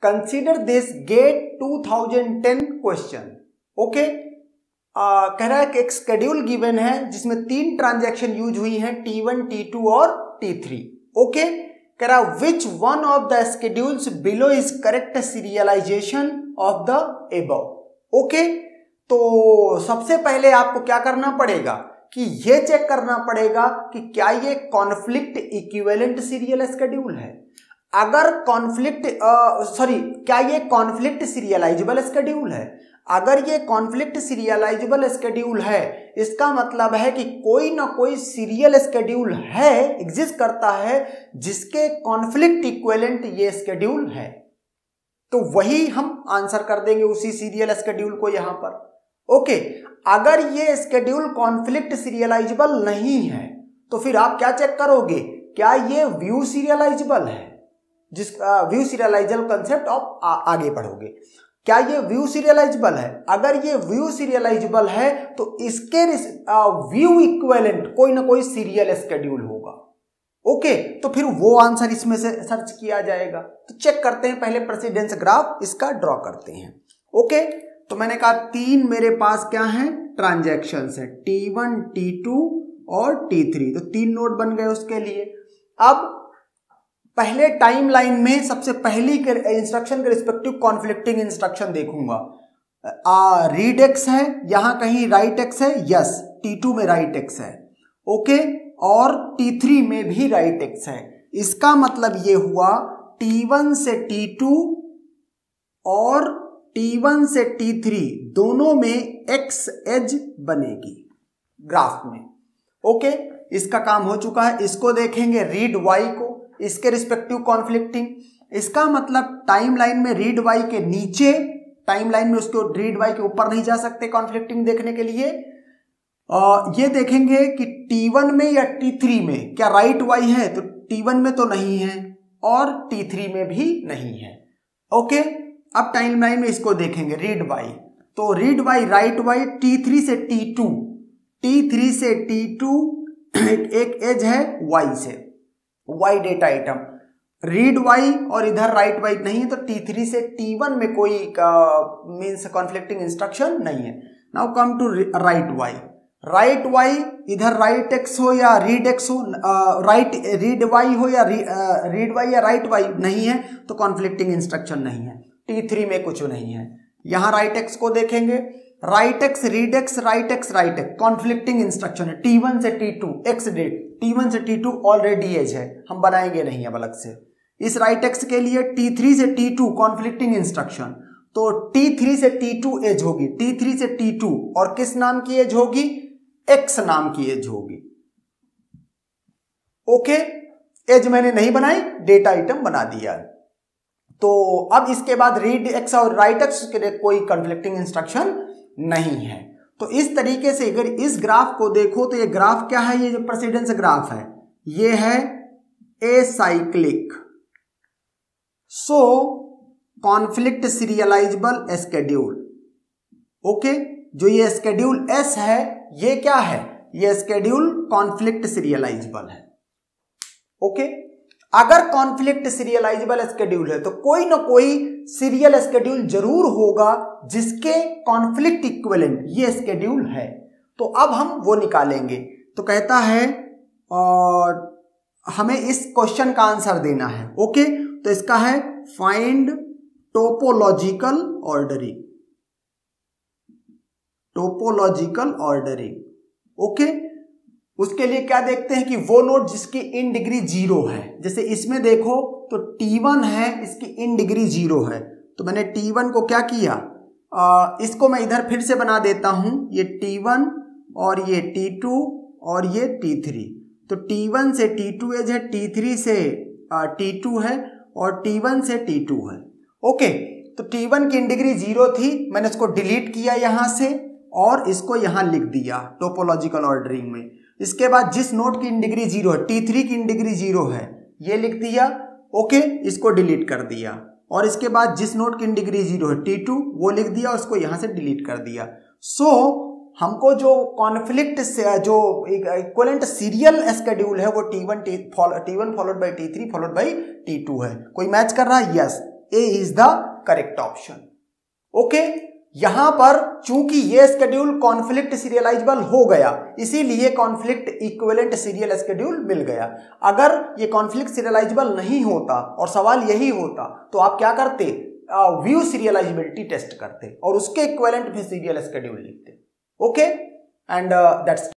Consider this GATE 2010 question. Okay, कह रहा है कि एक शेड्यूल गिवन है जिसमें 3 ट्रांजैक्शन यूज हुई हैं, T1, T2 और T3। ओके, कह रहा है which one of the schedules below is correct serialisation of the above. Okay, तो सबसे पहले आपको क्या करना पड़ेगा कि ये चेक करना पड़ेगा कि क्या ये कॉन्फ्लिक्ट इक्विवेलेंट सीरियल शेड्यूल है। अगर क्या ये कॉन्फ्लिक्ट सीरियलाइजेबल शेड्यूल है। अगर ये कॉन्फ्लिक्ट सीरियलाइजेबल शेड्यूल है, इसका मतलब है कि कोई ना कोई सीरियल शेड्यूल है, एग्जिस्ट करता है, जिसके कॉन्फ्लिक्ट इक्विवेलेंट ये शेड्यूल है। तो वही हम आंसर कर देंगे उसी सीरियल शेड्यूल को यहां पर। ओके, अगर ये शेड्यूल कॉन्फ्लिक्ट सीरियलाइजेबल नहीं है तो फिर आप क्या चेक करोगे, क्या ये व्यू सीरियलाइजेबल है। जिस व्यू सीरियलाइजेबल कंसेप्ट ऑफ आगे पढ़ोगे, क्या ये व्यू सीरियलाइजेबल है। अगर ये व्यू सीरियलाइजेबल है तो इसके व्यू इक्विवेलेंट कोई ना कोई सीरियल शेड्यूल होगा। ओके, तो फिर वो आंसर इसमें से सर्च किया जाएगा। तो चेक करते हैं, पहले प्रेसिडेंस ग्राफ इसका ड्रॉ करते हैं। ओके, तो मैंने कहा 3 मेरे पास क्या है, ट्रांजैक्शंस है, T1, T2 और T3। तो 3 नोड बन गए उसके लिए। अब पहले टाइमलाइन में सबसे पहली इंस्ट्रक्शन के रिस्पेक्टिव कॉन्फ्लिक्टिंग इंस्ट्रक्शन देखूंगा। रीड एक्स है, यहां कहीं राइट एक्स है, यस, T2 में राइट एक्स है। ओके, और T3 में भी राइट एक्स है। इसका मतलब ये हुआ T1 से T2 और T1 से T3 दोनों में एक्स एज बनेगी ग्राफ में। ओके, इसका काम हो चुका है। इसको देखेंगे रीड वाई को, इसके रिस्पेक्टिव कॉन्फ्लिक्टिंग। इसका मतलब टाइमलाइन में रीड वाई के नीचे, टाइमलाइन में उसको रीड वाई के ऊपर नहीं जा सकते कॉन्फ्लिक्टिंग देखने के लिए। ये देखेंगे कि T1 में या T3 में क्या राइट वाई है, तो T1 में तो नहीं है और T3 में भी नहीं है। ओके, अब टाइमलाइन में इसको देखेंगे रीड वाई, तो read Y write Y T3 से T2, T3 से T2 एक एज है वाई से, Y data item, read Y और इधर राइट वाई नहीं है, तो T3 से T1 में कोई मीन्स कॉन्फ्लिक्टिंग इंस्ट्रक्शन नहीं है। Now come to write Y. Write Y इधर राइट एक्स हो या रीड एक्स हो, राइट रीड वाई हो या रीड वाई या राइट वाई नहीं है, तो कॉन्फ्लिक्टिंग इंस्ट्रक्शन नहीं है। T3 में कुछ नहीं है। यहां राइट एक्स को देखेंगे, right x, read x, right x, right x, conflicting instruction है। T1 से T2 एक्स डेट, T1 से T2 ऑलरेडी एज है, हम बनाएंगे नहीं अब अलग से। इस राइट एक्स के लिए T3 से T2 कॉन्फ्लिक्टिंग इंस्ट्रक्शन, तो T3 से T2 एज होगी, T3 से T2 और किस नाम की एज होगी, एक्स नाम की एज होगी। ओके, एज मैंने नहीं बनाई, डेटा आइटम बना दिया। तो अब इसके बाद रीड एक्स और राइट एक्स के लिए कोई कॉन्फ्लिक्टिंग इंस्ट्रक्शन नहीं है। तो इस तरीके से अगर इस ग्राफ को देखो तो ये ग्राफ क्या है, ये जो प्रेसिडेंस ग्राफ है ये है एसाइक्लिक, सो कॉन्फ्लिक्ट सीरियलाइजेबल शेड्यूल। ओके, जो ये शेड्यूल एस है ये क्या है, ये शेड्यूल कॉन्फ्लिक्ट सीरियलाइजेबल है। ओके, अगर कॉन्फ्लिक्ट सीरियलाइजेबल शेड्यूल है तो कोई ना कोई सीरियल शेड्यूल जरूर होगा जिसके कॉन्फ्लिक्ट इक्विवेलेंट ये शेड्यूल है। तो अब हम वो निकालेंगे। तो कहता है और हमें इस क्वेश्चन का आंसर देना है। ओके, तो इसका है find topological ordering, topological ordering. Okay, उसके लिए क्या देखते हैं कि वो नोड जिसकी इन डिग्री 0 है। जैसे इसमें देखो तो T1 है, इसकी इन डिग्री 0 है, तो मैंने T1 को क्या किया, इसको मैं इधर फिर से बना देता हूं, ये T1 और ये T2 और ये T3। तो T1 से T2 एज है, T3 से T2 है और T1 से T2 है। ओके, तो T1 की इन डिग्री 0 थी, मैंने इसको डिलीट किया यहां से और इसको यहां लिख दिया टोपोलॉजिकल ऑर्डरिंग में। इसके बाद जिस नोड की इन डिग्री 0 है, T3 की इन डिग्री 0 है, ये लिख दिया। ओके, इसको डिलीट कर दिया और इसके बाद जिस नोड की इन डिग्री 0 है T2 वो लिख दिया और उसको यहां से डिलीट कर दिया। सो हमको जो कॉन्फ्लिक्ट से जो इक्विवेलेंट सीरियल शेड्यूल है वो T1 followed by T3 followed by T2 है। कोई मैच कर रहा है, yes. A is the correct option. Okay, यहां पर चूंकि ये शेड्यूल कॉन्फ्लिक्ट सीरियलाइजेबल हो गया, इसीलिए कॉन्फ्लिक्ट इक्विवेलेंट सीरियल शेड्यूल मिल गया। अगर ये कॉन्फ्लिक्ट सीरियलाइजेबल नहीं होता और सवाल यही होता तो आप क्या करते, व्यू सीरियलाइजेबिलिटी टेस्ट करते और उसके इक्विवेलेंट में सीरियल शेड्यूल लिखते। Okay, and that's